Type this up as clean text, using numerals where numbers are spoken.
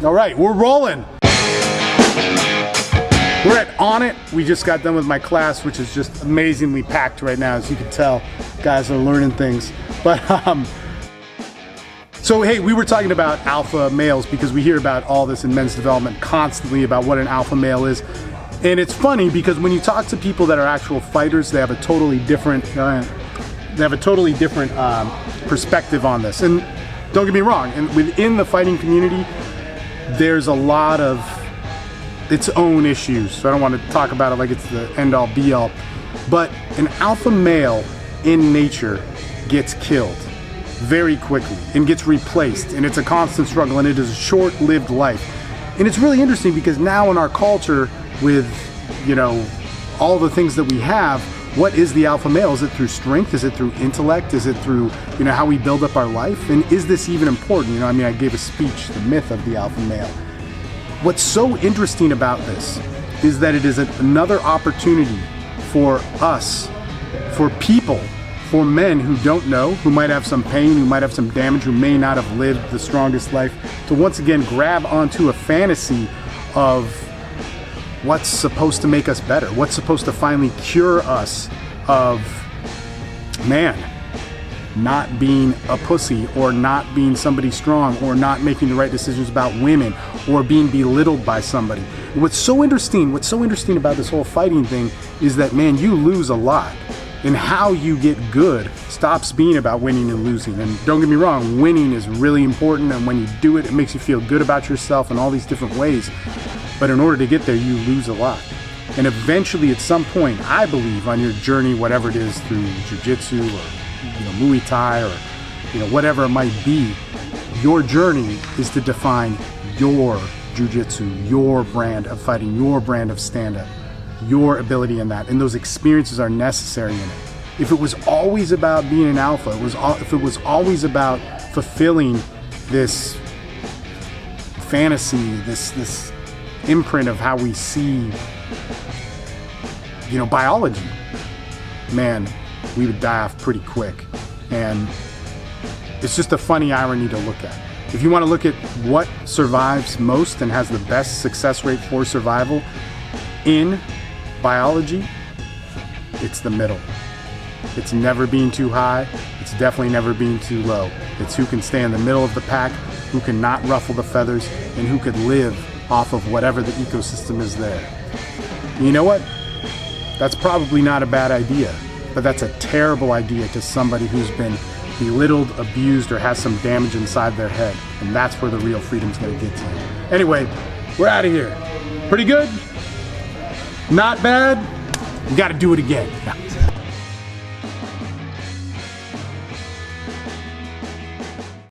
All right, we're rolling. We're at On It. We just got done with my class, which is just amazingly packed right now. As you can tell, guys are learning things. But so hey, we were talking about alpha males because we hear about all this in men's development constantly about what an alpha male is. And it's funny because when you talk to people that are actual fighters, they have a totally different perspective on this. And don't get me wrong, and within the fighting community, there's a lot of its own issues. So I don't want to talk about it like it's the end all be all. But an alpha male in nature gets killed very quickly and gets replaced, and it's a constant struggle, and it is a short-lived life. And it's really interesting because now in our culture, with all the things that we have, what is the alpha male? Is it through strength? Is it through intellect? Is it through how we build up our life? And is this even important? I gave a speech, the myth of the alpha male. What's so interesting about this is that it is another opportunity for us, for people, for men who don't know, who might have some pain, who might have some damage, who may not have lived the strongest life, to once again grab onto a fantasy of what's supposed to make us better, what's supposed to finally cure us of, not being a pussy, or not being somebody strong, or not making the right decisions about women, or being belittled by somebody. What's so interesting about this whole fighting thing is that, you lose a lot. And how you get good stops being about winning and losing. And don't get me wrong, winning is really important, and when you do it, it makes you feel good about yourself in all these different ways. But in order to get there, you lose a lot. And eventually, at some point, I believe, on your journey, whatever it is, through jiu-jitsu or Muay Thai or whatever it might be, your journey is to define your jiu-jitsu, your brand of fighting, your brand of stand-up, your ability in that. And those experiences are necessary in it. If it was always about being an alpha, if it was always about fulfilling this fantasy, this imprint of how we see biology, we would die off pretty quick. And it's just a funny irony to look at. If you want to look at what survives most and has the best success rate for survival in biology, it's the middle. It's never being too high. It's definitely never being too low. It's who can stay in the middle of the pack, who can not ruffle the feathers, and who could live off of whatever the ecosystem is there. You know what? That's probably not a bad idea, but that's a terrible idea to somebody who's been belittled, abused, or has some damage inside their head. And that's where the real freedom's gonna get to you. Anyway, we're out of here. Pretty good? Not bad? We gotta do it again.